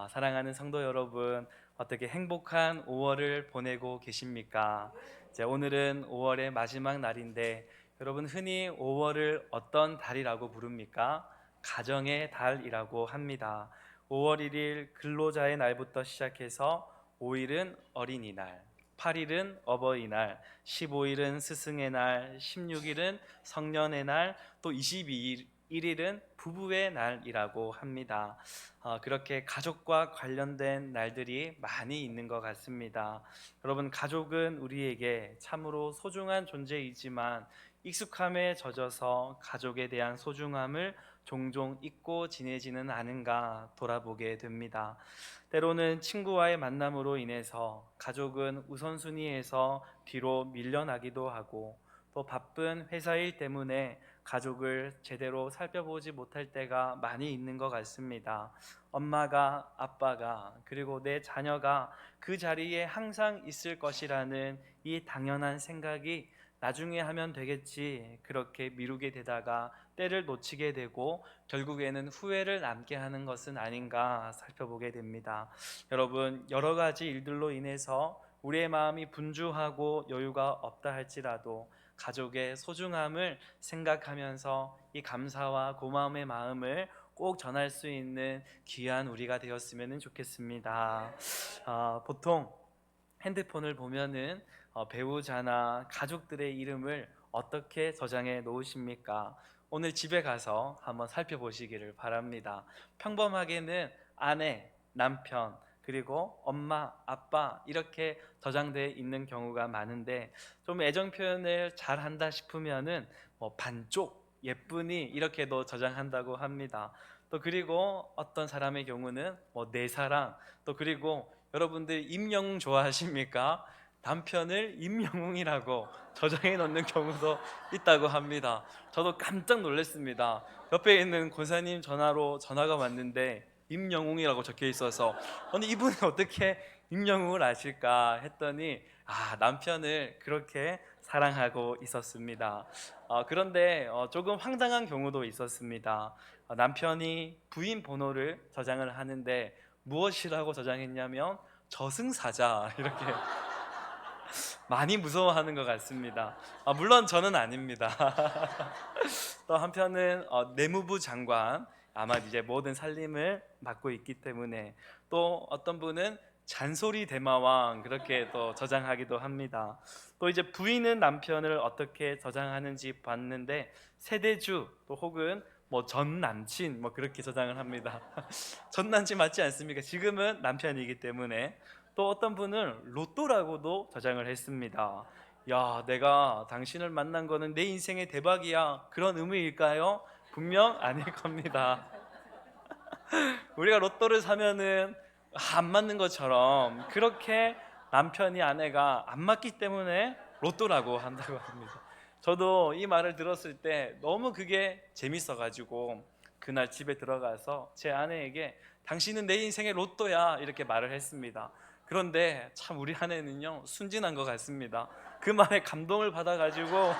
사랑하는 성도 여러분, 어떻게 행복한 5월을 보내고 계십니까? 이제 오늘은 5월의 마지막 날인데, 여러분 흔히 5월을 어떤 달이라고 부릅니까? 가정의 달이라고 합니다. 5월 1일 근로자의 날부터 시작해서 5일은 어린이날, 8일은 어버이날, 15일은 스승의 날, 16일은 성년의 날, 또 22일 1일은 부부의 날이라고 합니다. 그렇게 가족과 관련된 날들이 많이 있는 것 같습니다. 여러분, 가족은 우리에게 참으로 소중한 존재이지만 익숙함에 젖어서 가족에 대한 소중함을 종종 잊고 지내지는 않은가 돌아보게 됩니다. 때로는 친구와의 만남으로 인해서 가족은 우선순위에서 뒤로 밀려나기도 하고, 또 바쁜 회사 일 때문에 가족을 제대로 살펴보지 못할 때가 많이 있는 것 같습니다. 엄마가, 아빠가, 그리고 내 자녀가 그 자리에 항상 있을 것이라는 이 당연한 생각이 나중에 하면 되겠지, 그렇게 미루게 되다가 때를 놓치게 되고 결국에는 후회를 남게 하는 것은 아닌가 살펴보게 됩니다. 여러분, 여러 가지 일들로 인해서 우리의 마음이 분주하고 여유가 없다 할지라도 가족의 소중함을 생각하면서 이 감사와 고마움의 마음을 꼭 전할 수 있는 귀한 우리가 되었으면 좋겠습니다. 보통 핸드폰을 보면은 배우자나 가족들의 이름을 어떻게 저장해 놓으십니까? 오늘 집에 가서 한번 살펴보시기를 바랍니다. 평범하게는 아내, 남편, 그리고 엄마, 아빠 이렇게 저장되어 있는 경우가 많은데, 좀 애정 표현을 잘 한다 싶으면은 반쪽, 예쁜이 이렇게도 저장한다고 합니다. 또 그리고 어떤 사람의 경우는 내 사랑, 또 그리고 여러분들 임영웅 좋아하십니까? 남편을 임영웅이라고 저장해 놓는 경우도 있다고 합니다. 저도 깜짝 놀랐습니다. 옆에 있는 권사님 전화로 전화가 왔는데 임영웅이라고 적혀 있어서, 아니 이분이 어떻게 임영웅을 아실까 했더니 남편을 그렇게 사랑하고 있었습니다. 그런데 조금 황당한 경우도 있었습니다. 남편이 부인 번호를 저장을 하는데 무엇이라고 저장했냐면 저승사자 이렇게 많이 무서워하는 것 같습니다. 물론 저는 아닙니다. 또 한편은 내무부 장관, 아마 이제 모든 살림을 맡고 있기 때문에, 또 어떤 분은 잔소리 대마왕 그렇게 또 저장하기도 합니다. 또 이제 부인은 남편을 어떻게 저장하는지 봤는데 세대주, 또 혹은 전 남친 그렇게 저장을 합니다. 전 남친 맞지 않습니까? 지금은 남편이기 때문에. 또 어떤 분은 로또라고도 저장을 했습니다. 야, 내가 당신을 만난 거는 내 인생의 대박이야, 그런 의미일까요? 분명 아닐 겁니다. 우리가 로또를 사면은 안 맞는 것처럼 그렇게 남편이 아내가 안 맞기 때문에 로또라고 한다고 합니다. 저도 이 말을 들었을 때 너무 그게 재밌어 가지고 그날 집에 들어가서 제 아내에게 당신은 내 인생의 로또야 이렇게 말을 했습니다. 그런데 참 우리 아내는요 순진한 것 같습니다. 그 말에 감동을 받아 가지고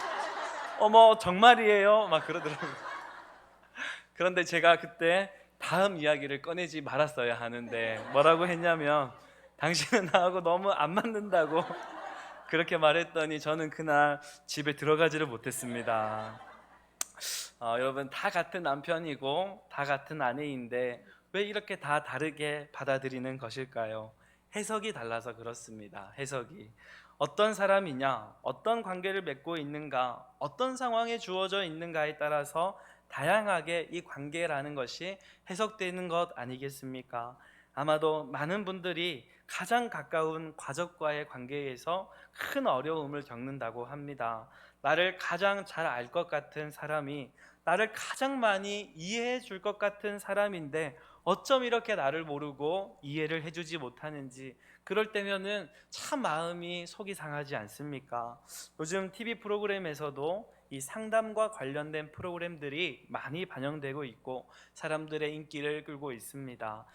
어머 정말이에요 막 그러더라고요. 그런데 제가 그때 다음 이야기를 꺼내지 말았어야 하는데 뭐라고 했냐면, 당신은 나하고 너무 안 맞는다고 그렇게 말했더니 저는 그날 집에 들어가지를 못했습니다. 여러분, 다 같은 남편이고 다 같은 아내인데 왜 이렇게 다 다르게 받아들이는 것일까요? 해석이 달라서 그렇습니다. 해석이 어떤 사람이냐, 어떤 관계를 맺고 있는가, 어떤 상황에 주어져 있는가에 따라서 다양하게 이 관계라는 것이 해석되는 것 아니겠습니까? 아마도 많은 분들이 가장 가까운 가족과의 관계에서 큰 어려움을 겪는다고 합니다. 나를 가장 잘 알 것 같은 사람이 나를 가장 많이 이해해 줄 것 같은 사람인데 어쩜 이렇게 나를 모르고 이해를 해주지 못하는지, 그럴 때면은 참 마음이 속이 상하지 않습니까? 요즘 TV 프로그램에서도 이 상담과 관련된 프로그램들이 많이 반영되고 있고 사람들의 인기를 끌고 있습니다.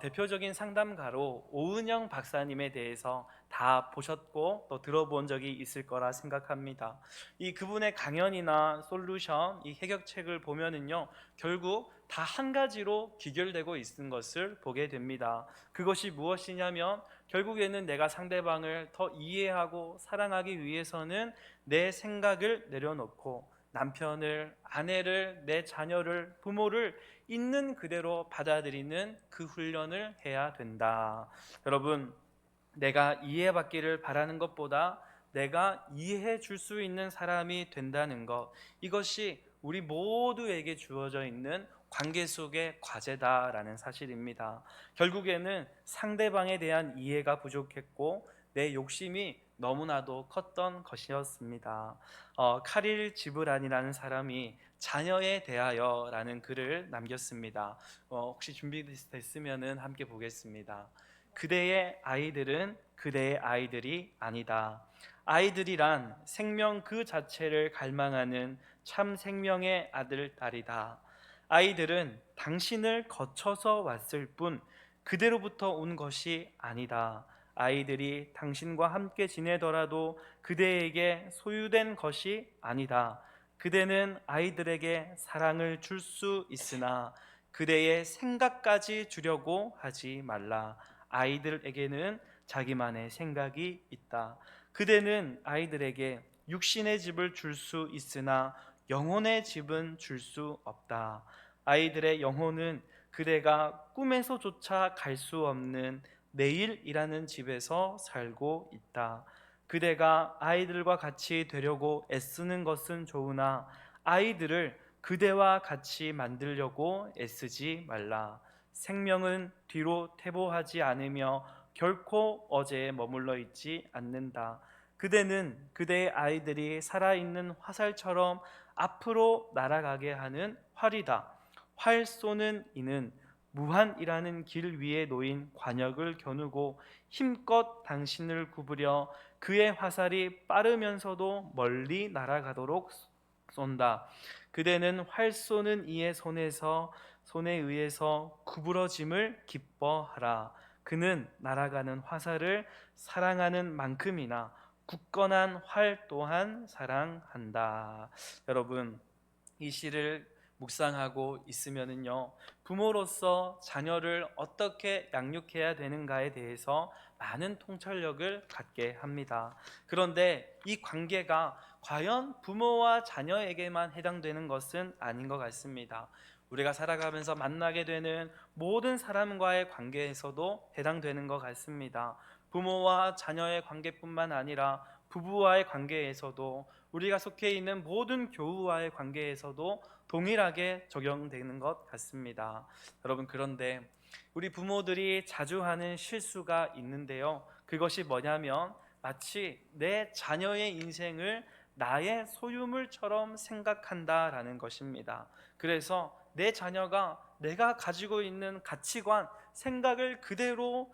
대표적인 상담가로 오은영 박사님에 대해서 다 보셨고 또 들어본 적이 있을 거라 생각합니다. 이 그분의 강연이나 솔루션, 이 해결책을 보면은요 결국 다 한 가지로 귀결되고 있는 것을 보게 됩니다. 그것이 무엇이냐면 결국에는 내가 상대방을 더 이해하고 사랑하기 위해서는 내 생각을 내려놓고 남편을, 아내를, 내 자녀를, 부모를 있는 그대로 받아들이는 그 훈련을 해야 된다. 여러분, 내가 이해받기를 바라는 것보다 내가 이해해 줄 수 있는 사람이 된다는 것, 이것이 우리 모두에게 주어져 있는 관계 속의 과제다라는 사실입니다. 결국에는 상대방에 대한 이해가 부족했고 내 욕심이 너무나도 컸던 것이었습니다. 카릴 지브란이라는 사람이 자녀에 대하여라는 글을 남겼습니다. 혹시 준비됐으면 함께 보겠습니다. 그대의 아이들은 그대의 아이들이 아니다. 아이들이란 생명 그 자체를 갈망하는 참 생명의 아들, 딸이다. 아이들은 당신을 거쳐서 왔을 뿐 그대로부터 온 것이 아니다. 아이들이 당신과 함께 지내더라도 그대에게 소유된 것이 아니다. 그대는 아이들에게 사랑을 줄 수 있으나 그대의 생각까지 주려고 하지 말라. 아이들에게는 자기만의 생각이 있다. 그대는 아이들에게 육신의 집을 줄 수 있으나 영혼의 집은 줄 수 없다. 아이들의 영혼은 그대가 꿈에서조차 갈 수 없는 내일이라는 집에서 살고 있다. 그대가 아이들과 같이 되려고 애쓰는 것은 좋으나 아이들을 그대와 같이 만들려고 애쓰지 말라. 생명은 뒤로 퇴보하지 않으며 결코 어제에 머물러 있지 않는다. 그대는 그대의 아이들이 살아있는 화살처럼 앞으로 날아가게 하는 활이다. 활 쏘는 이는 무한이라는 길 위에 놓인 관역을 겨누고 힘껏 당신을 구부려 그의 화살이 빠르면서도 멀리 날아가도록 쏜다. 그대는 활 쏘는 이의 손에 의해서 구부러짐을 기뻐하라. 그는 날아가는 화살을 사랑하는 만큼이나 굳건한 활 또한 사랑한다. 여러분, 이 시를 묵상하고 있으면은요, 부모로서 자녀를 어떻게 양육해야 되는가에 대해서 많은 통찰력을 갖게 합니다. 그런데 이 관계가 과연 부모와 자녀에게만 해당되는 것은 아닌 것 같습니다. 우리가 살아가면서 만나게 되는 모든 사람과의 관계에서도 해당되는 것 같습니다. 부모와 자녀의 관계뿐만 아니라 부부와의 관계에서도, 우리가 속해 있는 모든 교우와의 관계에서도 동일하게 적용되는 것 같습니다. 여러분, 그런데 우리 부모들이 자주 하는 실수가 있는데요, 그것이 뭐냐면 마치 내 자녀의 인생을 나의 소유물처럼 생각한다라는 것입니다. 그래서 내 자녀가 내가 가지고 있는 가치관, 생각을 그대로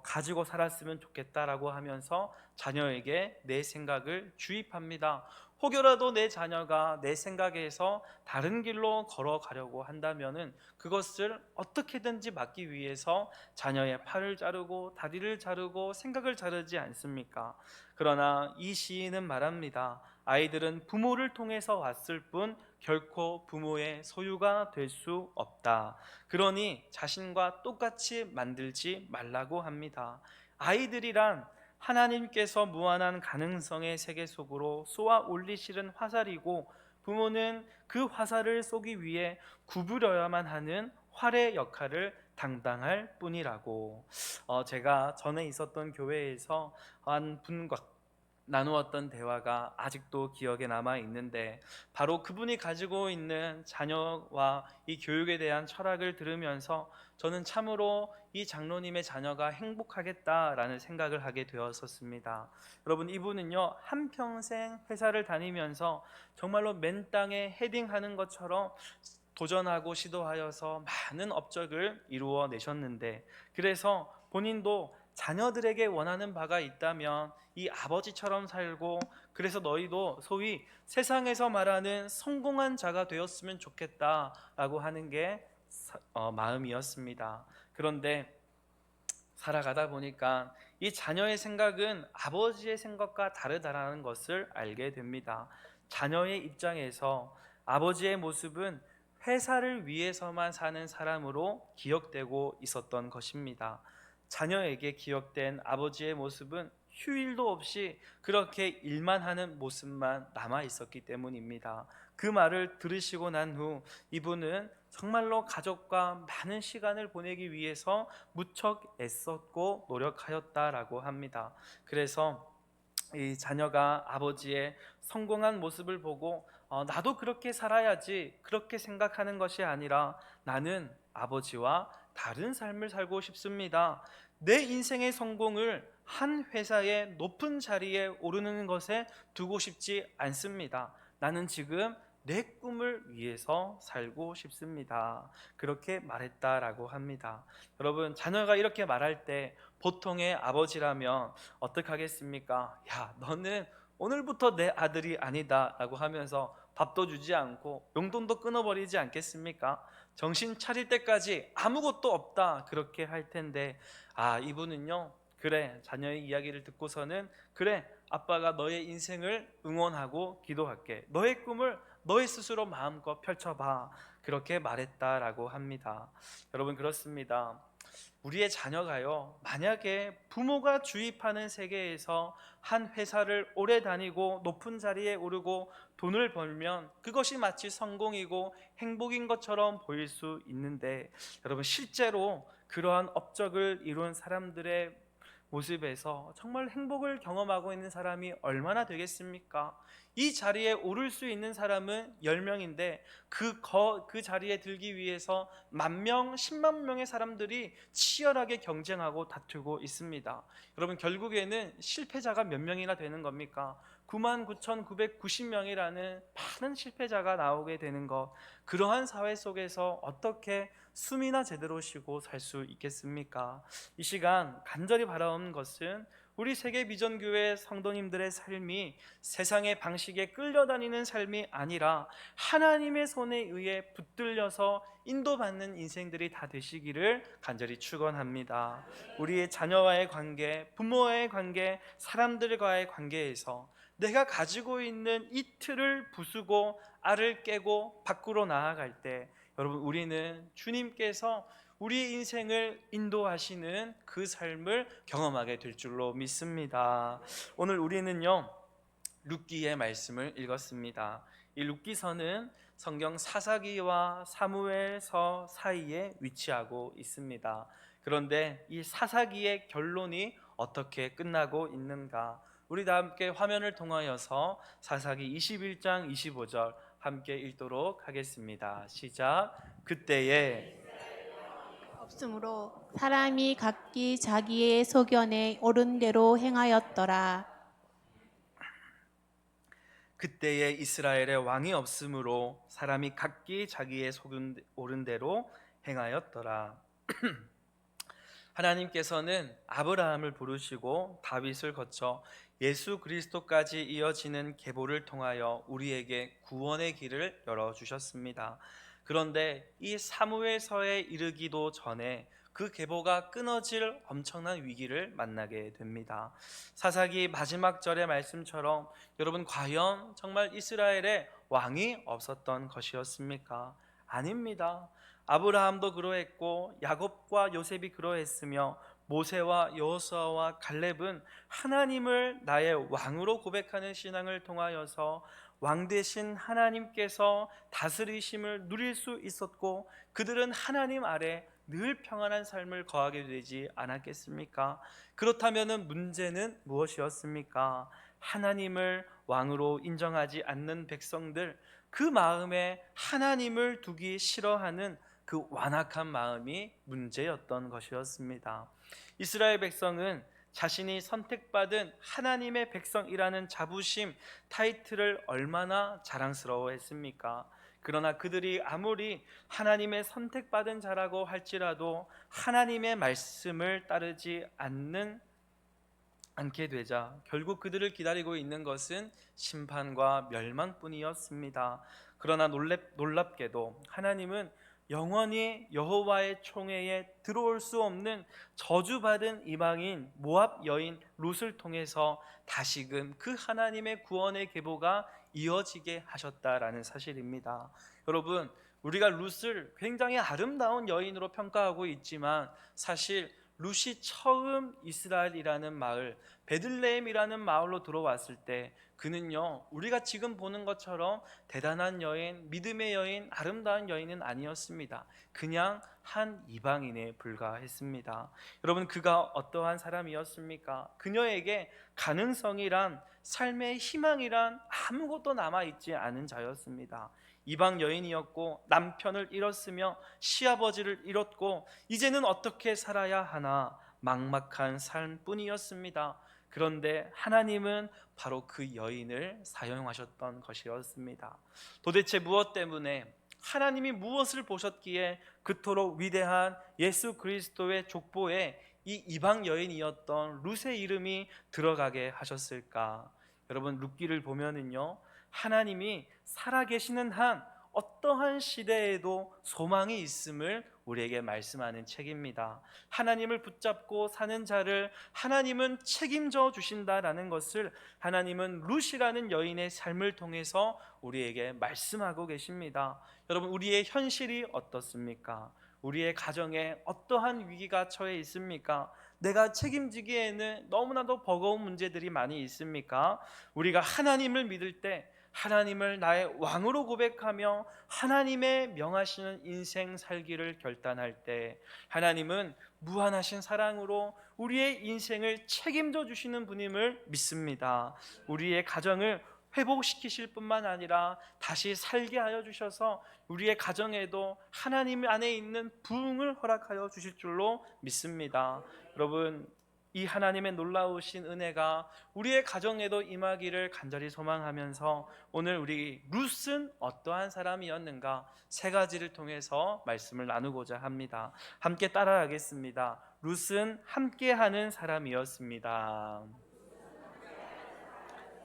가지고 살았으면 좋겠다라고 하면서 자녀에게 내 생각을 주입합니다. 혹여라도 내 자녀가 내 생각에서 다른 길로 걸어가려고 한다면은 그것을 어떻게든지 막기 위해서 자녀의 팔을 자르고 다리를 자르고 생각을 자르지 않습니까? 그러나 이 시인은 말합니다. 아이들은 부모를 통해서 왔을 뿐 결코 부모의 소유가 될 수 없다. 그러니 자신과 똑같이 만들지 말라고 합니다. 아이들이란 하나님께서 무한한 가능성의 세계 속으로 쏘아 올리시는 화살이고, 부모는 그 화살을 쏘기 위해 구부려야만 하는 활의 역할을 담당할 뿐이라고. 제가 전에 있었던 교회에서 한 분과 나누었던 대화가 아직도 기억에 남아 있는데, 바로 그분이 가지고 있는 자녀와 이 교육에 대한 철학을 들으면서 저는 참으로 이 장로님의 자녀가 행복하겠다라는 생각을 하게 되었었습니다. 여러분, 이분은요, 한평생 회사를 다니면서 정말로 맨 땅에 헤딩하는 것처럼 도전하고 시도하여서 많은 업적을 이루어 내셨는데, 그래서 본인도 자녀들에게 원하는 바가 있다면 이 아버지처럼 살고, 그래서 너희도 소위 세상에서 말하는 성공한 자가 되었으면 좋겠다라고 하는 게 마음이었습니다. 그런데 살아가다 보니까 이 자녀의 생각은 아버지의 생각과 다르다라는 것을 알게 됩니다. 자녀의 입장에서 아버지의 모습은 회사를 위해서만 사는 사람으로 기억되고 있었던 것입니다. 자녀에게 기억된 아버지의 모습은 휴일도 없이 그렇게 일만 하는 모습만 남아 있었기 때문입니다. 그 말을 들으시고 난 후 이분은 정말로 가족과 많은 시간을 보내기 위해서 무척 애썼고 노력하였다라고 합니다. 그래서 이 자녀가 아버지의 성공한 모습을 보고 나도 그렇게 살아야지 그렇게 생각하는 것이 아니라 나는 아버지와 다른 삶을 살고 싶습니다. 내 인생의 성공을 한 회사의 높은 자리에 오르는 것에 두고 싶지 않습니다. 나는 지금 내 꿈을 위해서 살고 싶습니다. 그렇게 말했다라고 합니다. 여러분, 자녀가 이렇게 말할 때 보통의 아버지라면 어떻게 하겠습니까? 야, 너는 오늘부터 내 아들이 아니다 라고 하면서 밥도 주지 않고 용돈도 끊어버리지 않겠습니까? 정신 차릴 때까지 아무것도 없다 그렇게 할 텐데, 이분은요, 그래, 자녀의 이야기를 듣고서는 그래, 아빠가 너의 인생을 응원하고 기도할게, 너의 꿈을 너의 스스로 마음껏 펼쳐봐, 그렇게 말했다라고 합니다. 여러분, 그렇습니다. 우리의 자녀가요, 만약에 부모가 주입하는 세계에서 한 회사를 오래 다니고 높은 자리에 오르고 돈을 벌면 그것이 마치 성공이고 행복인 것처럼 보일 수 있는데, 여러분, 실제로 그러한 업적을 이룬 사람들의 모습에서 정말 행복을 경험하고 있는 사람이 얼마나 되겠습니까? 이 자리에 오를 수 있는 사람은 10명인데 그 자리에 들기 위해서 10,000명, 10만 명의 사람들이 치열하게 경쟁하고 다투고 있습니다. 여러분, 결국에는 실패자가 몇 명이나 되는 겁니까? 99,990명이라는 많은 실패자가 나오게 되는 것, 그러한 사회 속에서 어떻게 숨이나 제대로 쉬고 살 수 있겠습니까? 이 시간 간절히 바라오는 것은 우리 세계 비전교회 성도님들의 삶이 세상의 방식에 끌려다니는 삶이 아니라 하나님의 손에 의해 붙들려서 인도받는 인생들이 다 되시기를 간절히 축원합니다. 우리의 자녀와의 관계, 부모와의 관계, 사람들과의 관계에서 내가 가지고 있는 이 틀을 부수고 알을 깨고 밖으로 나아갈 때, 여러분, 우리는 주님께서 우리 인생을 인도하시는 그 삶을 경험하게 될 줄로 믿습니다. 오늘 우리는요, 룻기의 말씀을 읽었습니다. 이 룻기서는 성경 사사기와 사무엘서 사이에 위치하고 있습니다. 그런데 이 사사기의 결론이 어떻게 끝나고 있는가? 우리 다 함께 화면을 통하여서 사사기 21장 25절 함께 읽도록 하겠습니다. 시작. 그때에 없으므로 사람이 각기 자기의 소견에 옳은 대로 행하였더라. 그때에 이스라엘에 왕이 없으므로 사람이 각기 자기의 소견 옳은 대로 행하였더라. 하나님께서는 아브라함을 부르시고 다윗을 거쳐 예수 그리스도까지 이어지는 계보를 통하여 우리에게 구원의 길을 열어주셨습니다. 그런데 이 사무엘서에 이르기도 전에 그 계보가 끊어질 엄청난 위기를 만나게 됩니다. 사사기 마지막 절의 말씀처럼 여러분, 과연 정말 이스라엘에 왕이 없었던 것이었습니까? 아닙니다. 아브라함도 그러했고 야곱과 요셉이 그러했으며 모세와 여호수아와 갈렙은 하나님을 나의 왕으로 고백하는 신앙을 통하여서 왕 되신 하나님께서 다스리심을 누릴 수 있었고 그들은 하나님 아래 늘 평안한 삶을 거하게 되지 않았겠습니까? 그렇다면 문제는 무엇이었습니까? 하나님을 왕으로 인정하지 않는 백성들, 그 마음에 하나님을 두기 싫어하는 그 완악한 마음이 문제였던 것이었습니다. 이스라엘 백성은 자신이 선택받은 하나님의 백성이라는 자부심, 타이틀을 얼마나 자랑스러워했습니까? 그러나 그들이 아무리 하나님의 선택받은 자라고 할지라도 하나님의 말씀을 따르지 않게 되자 결국 그들을 기다리고 있는 것은 심판과 멸망뿐이었습니다. 그러나 놀랍게도 하나님은 영원히 여호와의 총회에 들어올 수 없는 저주받은 이방인 모압 여인 룻을 통해서 다시금 그 하나님의 구원의 계보가 이어지게 하셨다라는 사실입니다. 여러분, 우리가 룻을 굉장히 아름다운 여인으로 평가하고 있지만 사실 룻이 처음 이스라엘이라는 마을, 베들레헴이라는 마을로 들어왔을 때 그는요, 우리가 지금 보는 것처럼 대단한 여인, 믿음의 여인, 아름다운 여인은 아니었습니다. 그냥 한 이방인에 불과했습니다. 여러분, 그가 어떠한 사람이었습니까? 그녀에게 가능성이란, 삶의 희망이란 아무것도 남아있지 않은 자였습니다. 이방 여인이었고 남편을 잃었으며 시아버지를 잃었고 이제는 어떻게 살아야 하나 막막한 삶뿐이었습니다. 그런데 하나님은 바로 그 여인을 사용하셨던 것이었습니다. 도대체 무엇 때문에, 하나님이 무엇을 보셨기에 그토록 위대한 예수 그리스도의 족보에 이 이방 여인이었던 룻의 이름이 들어가게 하셨을까? 여러분, 룻기를 보면은요, 하나님이 살아계시는 한 어떠한 시대에도 소망이 있음을 우리에게 말씀하는 책입니다. 하나님을 붙잡고 사는 자를 하나님은 책임져 주신다라는 것을 하나님은 룻이라는 여인의 삶을 통해서 우리에게 말씀하고 계십니다. 여러분, 우리의 현실이 어떻습니까? 우리의 가정에 어떠한 위기가 처해 있습니까? 내가 책임지기에는 너무나도 버거운 문제들이 많이 있습니까? 우리가 하나님을 믿을 때, 하나님을 나의 왕으로 고백하며 하나님의 명하시는 인생 살기를 결단할 때, 하나님은 무한하신 사랑으로 우리의 인생을 책임져 주시는 분임을 믿습니다. 우리의 가정을 회복시키실 뿐만 아니라 다시 살게 하여 주셔서 우리의 가정에도 하나님 안에 있는 부흥을 허락하여 주실 줄로 믿습니다. 여러분, 이 하나님의 놀라우신 은혜가 우리의 가정에도 임하기를 간절히 소망하면서 오늘 우리 룻은 어떠한 사람이었는가 세 가지를 통해서 말씀을 나누고자 합니다. 함께 따라하겠습니다. 룻은 함께하는 사람이었습니다.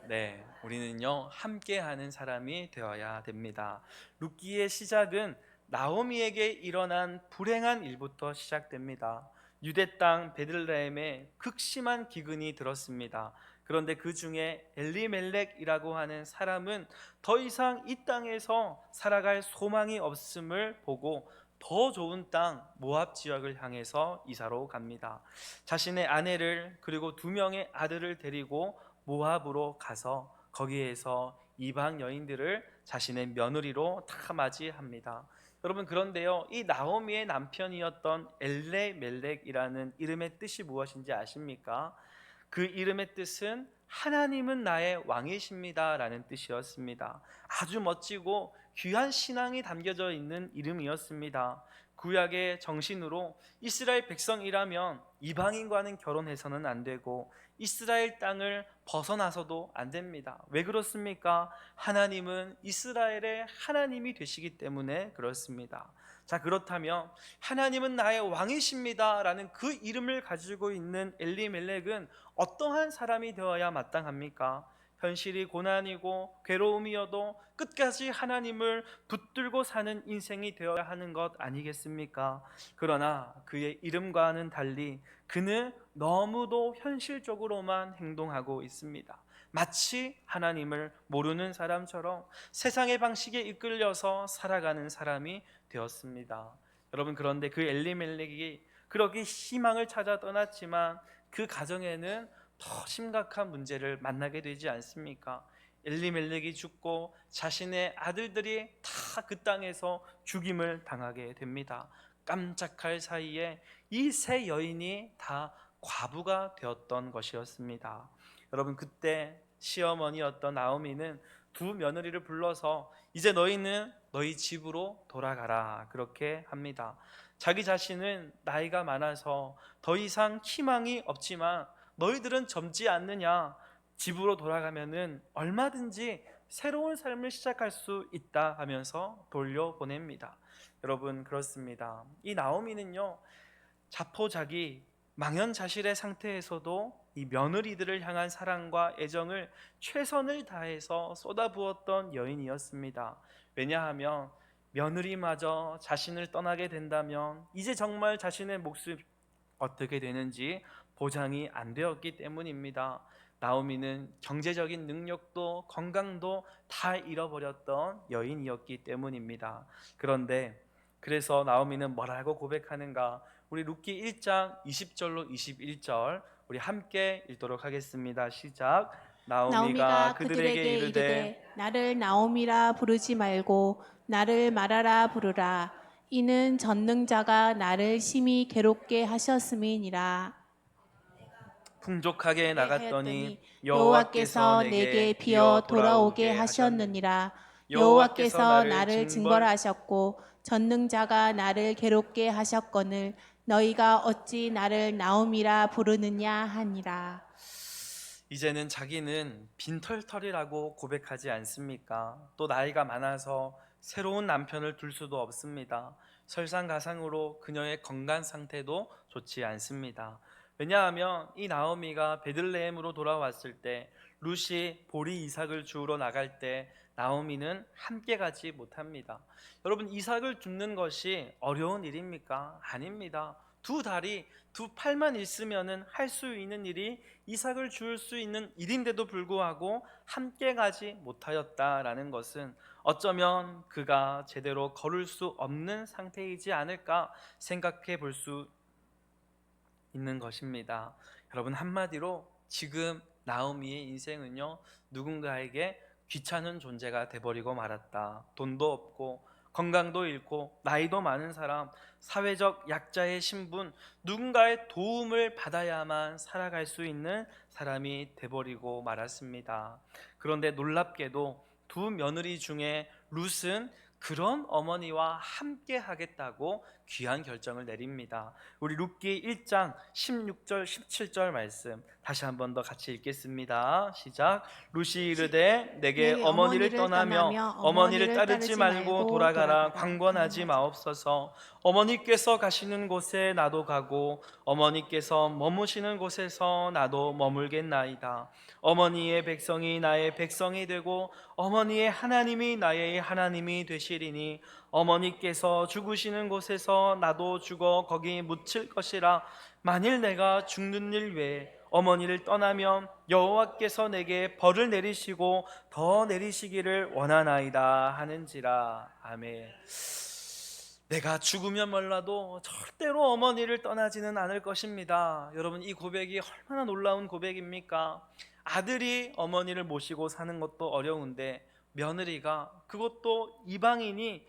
네, 우리는요 함께하는 사람이 되어야 됩니다. 룻기의 시작은 나오미에게 일어난 불행한 일부터 시작됩니다. 유대 땅 베들레헴에 극심한 기근이 들었습니다. 그런데 그 중에 엘리멜렉이라고 하는 사람은 더 이상 이 땅에서 살아갈 소망이 없음을 보고 더 좋은 땅 모압 지역을 향해서 이사로 갑니다. 자신의 아내를 그리고 두 명의 아들을 데리고 모압으로 가서 거기에서 이방 여인들을 자신의 며느리로 다 맞이합니다. 여러분, 그런데요, 이 나오미의 남편이었던 엘레멜렉이라는 이름의 뜻이 무엇인지 아십니까? 그 이름의 뜻은 하나님은 나의 왕이십니다 라는 뜻이었습니다. 아주 멋지고 귀한 신앙이 담겨져 있는 이름이었습니다. 구약의 정신으로 이스라엘 백성이라면 이방인과는 결혼해서는 안 되고 이스라엘 땅을 벗어나서도 안 됩니다. 왜 그렇습니까? 하나님은 이스라엘의 하나님이 되시기 때문에 그렇습니다. 자, 그렇다면 하나님은 나의 왕이십니다 라는 그 이름을 가지고 있는 엘리멜렉은 어떠한 사람이 되어야 마땅합니까? 현실이 고난이고 괴로움이어도 끝까지 하나님을 붙들고 사는 인생이 되어야 하는 것 아니겠습니까? 그러나 그의 이름과는 달리 그는 너무도 현실적으로만 행동하고 있습니다. 마치 하나님을 모르는 사람처럼 세상의 방식에 이끌려서 살아가는 사람이 되었습니다. 여러분, 그런데 그 엘리멜렉이 그렇게 희망을 찾아 떠났지만 그 가정에는 더 심각한 문제를 만나게 되지 않습니까? 엘리멜렉이 죽고 자신의 아들들이 다 그 땅에서 죽임을 당하게 됩니다. 깜짝할 사이에 이 세 여인이 다 과부가 되었던 것이었습니다. 여러분, 그때 시어머니였던 나오미는 두 며느리를 불러서 이제 너희는 너희 집으로 돌아가라 그렇게 합니다. 자기 자신은 나이가 많아서 더 이상 희망이 없지만 너희들은 젊지 않느냐, 집으로 돌아가면은 얼마든지 새로운 삶을 시작할 수 있다 하면서 돌려보냅니다. 여러분, 그렇습니다. 이 나오미는요 자포자기 망연자실의 상태에서도 이 며느리들을 향한 사랑과 애정을 최선을 다해서 쏟아부었던 여인이었습니다. 왜냐하면 며느리마저 자신을 떠나게 된다면 이제 정말 자신의 몫이 어떻게 되는지 보장이 안 되었기 때문입니다. 나오미는 경제적인 능력도 건강도 다 잃어버렸던 여인이었기 때문입니다. 그래서 나오미는 뭐라고 고백하는가? 우리 룻기 1장 20절로 21절 우리 함께 읽도록 하겠습니다. 시작. 나오미가 나오미가 그들에게 그들에게 이르되 이르되 나를 나오미라 부르지 말고 나를 마라라 부르라. 이는 전능자가 나를 심히 괴롭게 하셨음이니라. 풍족하게 나갔더니 하였더니 여호와께서 여호와께서 내게 내게 비어 비어 돌아오게 돌아오게 하셨느니라. 하셨느니라. 여호와께서 여호와께서 나를 나를 징벌 징벌하셨고 전능자가 나를 괴롭게 하셨거늘 너희가 어찌 나를 나오미라 부르느냐 하니라. 이제는 자기는 빈털털이라고 고백하지 않습니까? 또 나이가 많아서 새로운 남편을 둘 수도 없습니다. 설상가상으로 그녀의 건강 상태도 좋지 않습니다. 왜냐하면 이 나오미가 베들레헴으로 돌아왔을 때 룻이 보리 이삭을 주우러 나갈 때 나오미는 함께 가지 못합니다. 여러분, 이삭을 줍는 것이 어려운 일입니까? 아닙니다. 두 다리, 두 팔만 있으면은 할 수 있는 일이 이삭을 줄 수 있는 일인데도 불구하고 함께 가지 못하였다라는 것은 어쩌면 그가 제대로 걸을 수 없는 상태이지 않을까 생각해 볼 수 있는 것입니다. 여러분, 한마디로 지금 나오미의 인생은요, 누군가에게 귀찮은 존재가 돼버리고 말았다. 돈도 없고 건강도 잃고 나이도 많은 사람, 사회적 약자의 신분, 누군가의 도움을 받아야만 살아갈 수 있는 사람이 돼버리고 말았습니다. 그런데 놀랍게도 두 며느리 중에 룻은 그런 어머니와 함께 하겠다고 귀한 결정을 내립니다. 우리 룻기 1장 16절 17절 말씀 다시 한 번 더 같이 읽겠습니다. 시작. 룻이 이르되 내게 어머니를 떠나며 어머니를 따르지 말고 돌아가라. 강권하지 마옵소서. 어머니께서 가시는 곳에 나도 가고 어머니께서 머무시는 곳에서 나도 머물겠나이다. 어머니의 백성이 나의 백성이 되고 어머니의 하나님이 나의 하나님이 되시리니 어머니께서 죽으시는 곳에서 나도 죽어 거기 묻힐 것이라. 만일 내가 죽는 일 외에 어머니를 떠나면 여호와께서 내게 벌을 내리시고 더 내리시기를 원하나이다 하는지라. 아멘. 내가 죽으면 몰라도 절대로 어머니를 떠나지는 않을 것입니다. 여러분, 이 고백이 얼마나 놀라운 고백입니까? 아들이 어머니를 모시고 사는 것도 어려운데 며느리가, 그것도 이방인이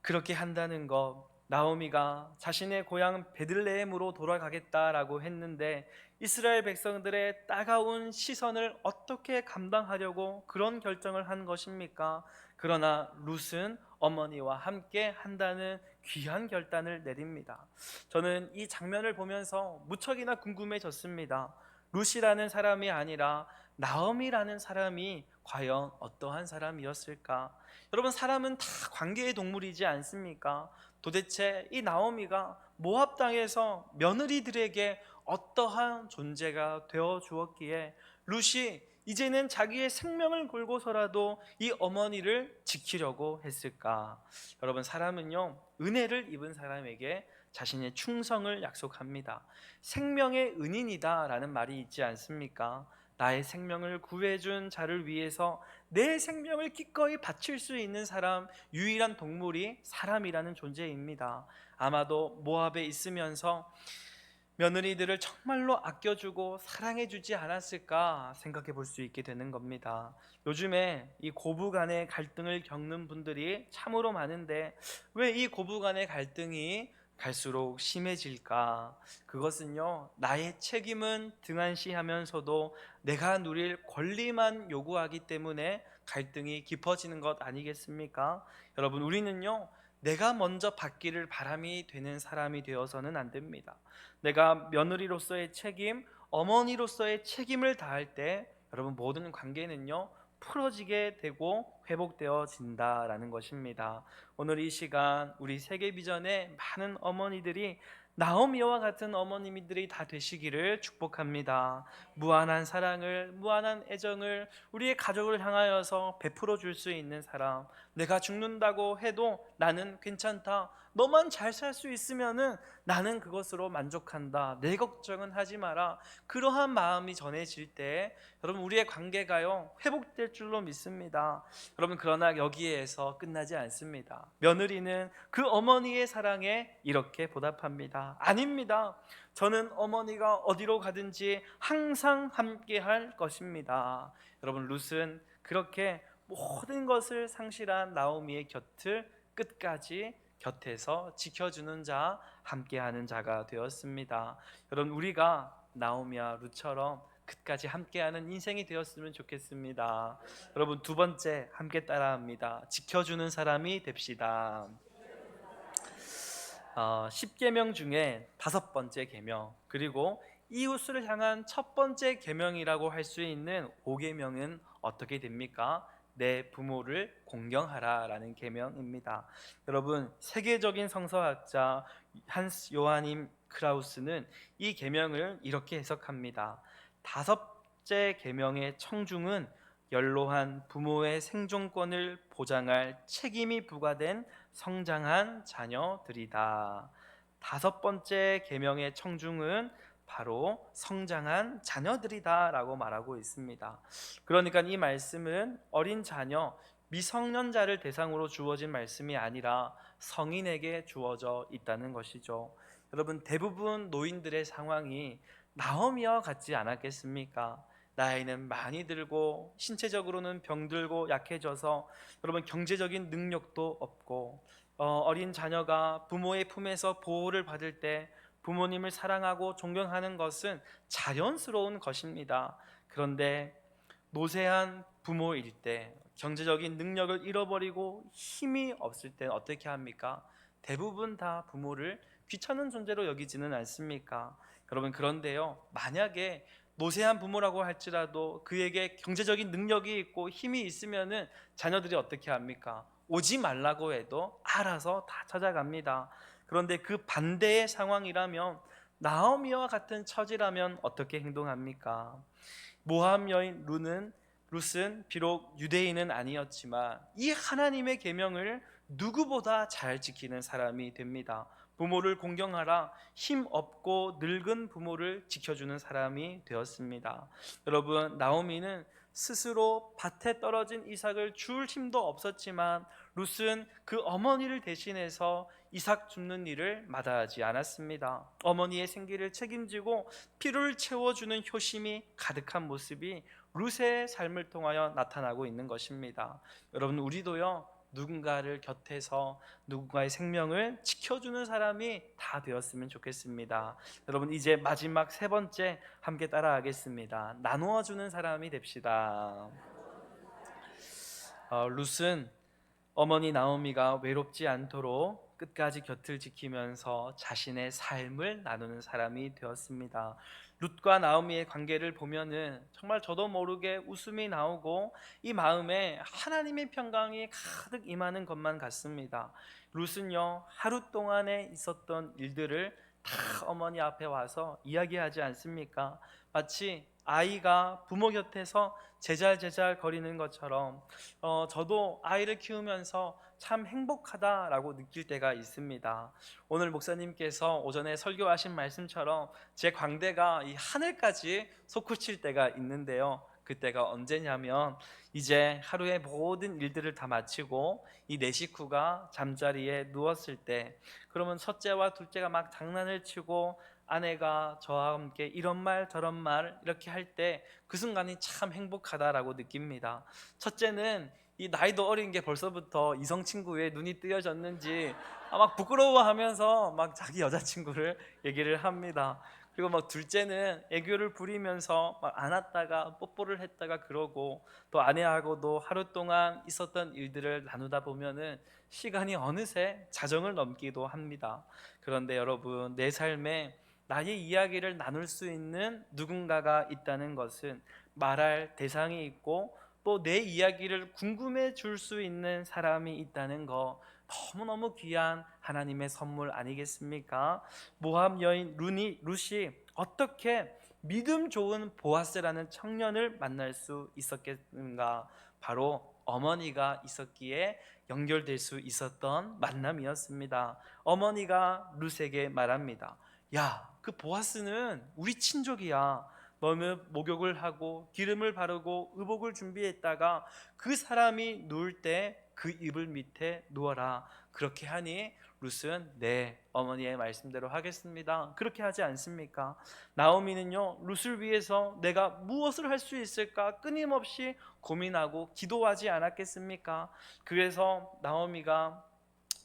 그렇게 한다는 것. 나오미가 자신의 고향 베들레헴으로 돌아가겠다라고 했는데 이스라엘 백성들의 따가운 시선을 어떻게 감당하려고 그런 결정을 한 것입니까? 그러나 룻은 어머니와 함께 한다는 귀한 결단을 내립니다. 저는 이 장면을 보면서 무척이나 궁금해졌습니다. 룻이라는 사람이 아니라 나오미라는 사람이 과연 어떠한 사람이었을까? 여러분, 사람은 다 관계의 동물이지 않습니까? 도대체 이 나오미가 모압 땅에서 며느리들에게 어떠한 존재가 되어 주었기에 룻이 이제는 자기의 생명을 걸고서라도 이 어머니를 지키려고 했을까? 여러분, 사람은요, 은혜를 입은 사람에게 자신의 충성을 약속합니다. 생명의 은인이다라는 말이 있지 않습니까? 나의 생명을 구해준 자를 위해서 내 생명을 기꺼이 바칠 수 있는 사람, 유일한 동물이 사람이라는 존재입니다. 아마도 모압에 있으면서 며느리들을 정말로 아껴주고 사랑해주지 않았을까 생각해 볼 수 있게 되는 겁니다. 요즘에 이 고부 간의 갈등을 겪는 분들이 참으로 많은데 왜 이 고부 간의 갈등이 갈수록 심해질까? 그것은요, 나의 책임은 등한시하면서도 내가 누릴 권리만 요구하기 때문에 갈등이 깊어지는 것 아니겠습니까? 여러분, 우리는요, 내가 먼저 받기를 바람이 되는 사람이 되어서는 안 됩니다. 내가 며느리로서의 책임, 어머니로서의 책임을 다할 때 여러분, 모든 관계는요, 풀어지게 되고 회복되어진다라는 것입니다. 오늘 이 시간 우리 세계비전의 많은 어머니들이 나오미와 같은 어머님들이 다 되시기를 축복합니다. 무한한 사랑을, 무한한 애정을 우리의 가족을 향하여서 베풀어 줄 수 있는 사람, 내가 죽는다고 해도 나는 괜찮다, 너만 잘 살 수 있으면은 나는 그것으로 만족한다. 내 걱정은 하지 마라. 그러한 마음이 전해질 때 여러분 우리의 관계가요 회복될 줄로 믿습니다. 여러분 그러나 여기에서 끝나지 않습니다. 며느리는 그 어머니의 사랑에 이렇게 보답합니다. 아닙니다. 저는 어머니가 어디로 가든지 항상 함께 할 것입니다. 여러분 룻은 그렇게 모든 것을 상실한 나오미의 곁을 끝까지 곁에서 지켜주는 자, 함께하는 자가 되었습니다. 여러분 우리가 나오미와 룻처럼 끝까지 함께하는 인생이 되었으면 좋겠습니다. 여러분 두 번째 함께 따라합니다. 지켜주는 사람이 됩시다. 10계명 중에 다섯 번째 계명, 그리고 이웃을 향한 첫 번째 계명이라고 할 수 있는 5계명은 어떻게 됩니까? 내 부모를 공경하라라는 계명입니다. 여러분 세계적인 성서학자 한스 요하님 크라우스는 이 계명을 이렇게 해석합니다. 다섯째 계명의 청중은 연로한 부모의 생존권을 보장할 책임이 부과된 성장한 자녀들이다. 다섯 번째 계명의 청중은 바로 성장한 자녀들이다라고 말하고 있습니다. 그러니까 이 말씀은 어린 자녀, 미성년자를 대상으로 주어진 말씀이 아니라 성인에게 주어져 있다는 것이죠. 여러분 대부분 노인들의 상황이 나오미와 같지 않았겠습니까? 나이는 많이 들고 신체적으로는 병들고 약해져서 여러분 경제적인 능력도 없고 어린 자녀가 부모의 품에서 보호를 받을 때 부모님을 사랑하고 존경하는 것은 자연스러운 것입니다. 그런데 노쇠한 부모일 때 경제적인 능력을 잃어버리고 힘이 없을 때 어떻게 합니까? 대부분 다 부모를 귀찮은 존재로 여기지는 않습니까? 여러분 그런데요 만약에 노쇠한 부모라고 할지라도 그에게 경제적인 능력이 있고 힘이 있으면은 자녀들이 어떻게 합니까? 오지 말라고 해도 알아서 다 찾아갑니다. 그런데 그 반대의 상황이라면 나오미와 같은 처지라면 어떻게 행동합니까? 모함 여인 룻은 비록 유대인은 아니었지만 이 하나님의 계명을 누구보다 잘 지키는 사람이 됩니다. 부모를 공경하라, 힘 없고 늙은 부모를 지켜주는 사람이 되었습니다. 여러분 나오미는 스스로 밭에 떨어진 이삭을 줄 힘도 없었지만 룻은 그 어머니를 대신해서 이삭 줍는 일을 마다하지 않았습니다. 어머니의 생계를 책임지고 피를 채워주는 효심이 가득한 모습이 룻의 삶을 통하여 나타나고 있는 것입니다. 여러분 우리도요 누군가를 곁에서 누군가의 생명을 지켜주는 사람이 다 되었으면 좋겠습니다. 여러분 이제 마지막 세 번째 함께 따라하겠습니다. 나누어주는 사람이 됩시다. 룻은 어머니 나오미가 외롭지 않도록 끝까지 곁을 지키면서 자신의 삶을 나누는 사람이 되었습니다. 룻과 나오미의 관계를 보면은 정말 저도 모르게 웃음이 나오고 이 마음에 하나님의 평강이 가득 임하는 것만 같습니다. 룻은요 하루 동안에 있었던 일들을 다 어머니 앞에 와서 이야기하지 않습니까? 마치 아이가 부모 곁에서 제잘제잘 거리는 것처럼 저도 아이를 키우면서 참 행복하다라고 느낄 때가 있습니다. 오늘 목사님께서 오전에 설교하신 말씀처럼 제 광대가 이 하늘까지 솟구칠 때가 있는데요. 그때가 언제냐면 이제 하루의 모든 일들을 다 마치고 이 네 식구가 잠자리에 누웠을 때, 그러면 첫째와 둘째가 막 장난을 치고 아내가 저와 함께 이런 말 저런 말 이렇게 할 때 그 순간이 참 행복하다라고 느낍니다. 첫째는 이 나이도 어린 게 벌써부터 이성 친구에 눈이 뜨여졌는지 막 부끄러워하면서 막 자기 여자친구를 얘기를 합니다. 그리고 막 둘째는 애교를 부리면서 막 안았다가 뽀뽀를 했다가 그러고, 또 아내하고도 하루 동안 있었던 일들을 나누다 보면은 시간이 어느새 자정을 넘기도 합니다. 그런데 여러분 내 삶에 나의 이야기를 나눌 수 있는 누군가가 있다는 것은 말할 대상이 있고 또 내 이야기를 궁금해 줄 수 있는 사람이 있다는 거 너무너무 귀한 하나님의 선물 아니겠습니까? 모함 여인 룻이 어떻게 믿음 좋은 보아스라는 청년을 만날 수 있었겠는가? 바로 어머니가 있었기에 연결될 수 있었던 만남이었습니다. 어머니가 룻에게 말합니다. 야, 그 보아스는 우리 친족이야. 너는 목욕을 하고 기름을 바르고 의복을 준비했다가 그 사람이 누울 때 그 이불 밑에 누워라. 그렇게 하니 룻은 네, 어머니의 말씀대로 하겠습니다. 그렇게 하지 않습니까? 나오미는요, 룻을 위해서 내가 무엇을 할 수 있을까 끊임없이 고민하고 기도하지 않았겠습니까? 그래서 나오미가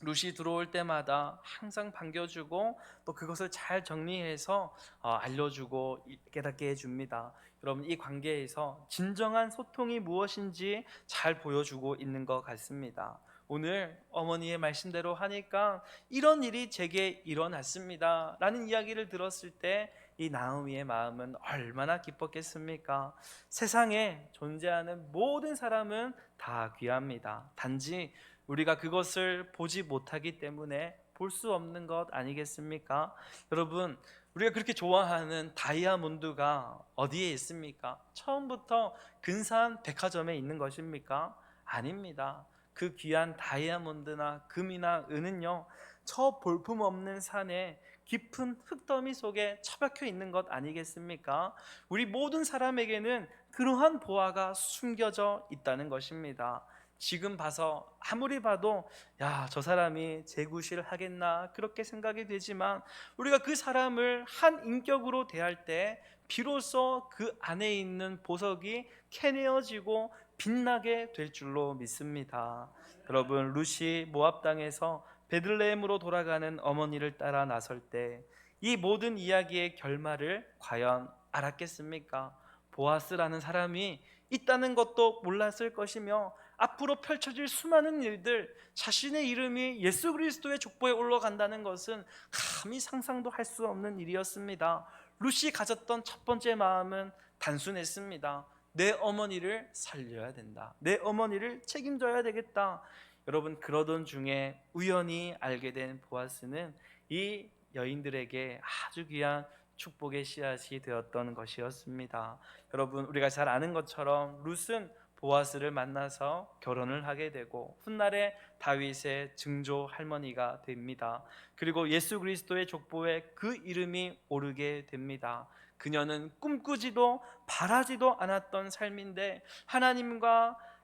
룻이 들어올 때마다 항상 반겨주고 또 그것을 잘 정리해서 알려주고 깨닫게 해줍니다. 여러분, 이 관계에서 진정한 소통이 무엇인지 잘 보여주고 있는 것 같습니다. 오늘 어머니의 말씀대로 하니까 이런 일이 제게 일어났습니다 라는 이야기를 들었을 때 이 나오미의 마음은 얼마나 기뻤겠습니까? 세상에 존재하는 모든 사람은 다 귀합니다. 단지 우리가 그것을 보지 못하기 때문에 볼 수 없는 것 아니겠습니까? 여러분, 우리가 그렇게 좋아하는 다이아몬드가 어디에 있습니까? 처음부터 근사한 백화점에 있는 것입니까? 아닙니다. 그 귀한 다이아몬드나 금이나 은은요, 저 볼품없는 산에 깊은 흙더미 속에 처박혀 있는 것 아니겠습니까? 우리 모든 사람에게는 그러한 보화가 숨겨져 있다는 것입니다. 지금 봐서 아무리 봐도 야, 저 사람이 재구실 하겠나 그렇게 생각이 되지만 우리가 그 사람을 한 인격으로 대할 때 비로소 그 안에 있는 보석이 캐내어지고 빛나게 될 줄로 믿습니다. 여러분, 룻이 모압 땅에서 베들레헴으로 돌아가는 어머니를 따라 나설 때 이 모든 이야기의 결말을 과연 알았겠습니까? 보아스라는 사람이 있다는 것도 몰랐을 것이며 앞으로 펼쳐질 수많은 일들, 자신의 이름이 예수 그리스도의 족보에 올라간다는 것은 감히 상상도 할 수 없는 일이었습니다. 룻이 가졌던 첫 번째 마음은 단순했습니다. 내 어머니를 살려야 된다. 내 어머니를 책임져야 되겠다. 여러분, 그러던 중에 우연히 알게 된 보아스는 이 여인들에게 아주 귀한 축복의 씨앗이 되었던 것이었습니다. 여러분, 우리가 잘 아는 것처럼 룻은 보아스를 만나서 결혼을 하게 되고 훗날에 다윗의 증조 할머니가 됩니다. 그리고 예수 그리스도의 족보에 그 이름이 오르게 됩니다. 그녀는 꿈꾸지도 바라지도 않았던 삶인데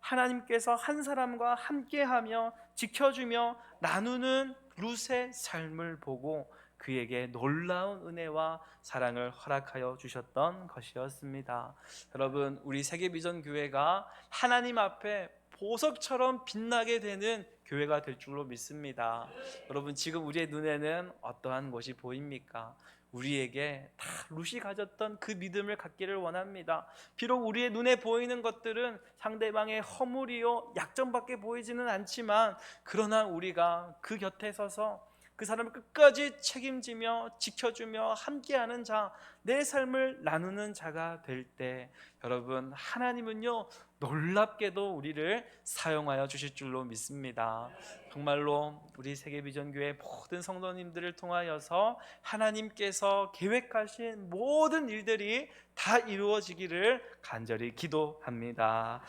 하나님께서 한 사람과 함께하며 지켜주며 나누는 룻의 삶을 보고 그에게 놀라운 은혜와 사랑을 허락하여 주셨던 것이었습니다. 여러분, 우리 세계비전교회가 하나님 앞에 보석처럼 빛나게 되는 교회가 될 줄로 믿습니다. 여러분, 지금 우리의 눈에는 어떠한 것이 보입니까? 우리에게 다 룻이 가졌던 그 믿음을 갖기를 원합니다. 비록 우리의 눈에 보이는 것들은 상대방의 허물이요 약점밖에 보이지는 않지만, 그러나 우리가 그 곁에 서서 그 사람을 끝까지 책임지며 지켜주며 함께하는 자, 내 삶을 나누는 자가 될 때 여러분, 하나님은요 놀랍게도 우리를 사용하여 주실 줄로 믿습니다. 정말로 우리 세계비전교회 모든 성도님들을 통하여서 하나님께서 계획하신 모든 일들이 다 이루어지기를 간절히 기도합니다.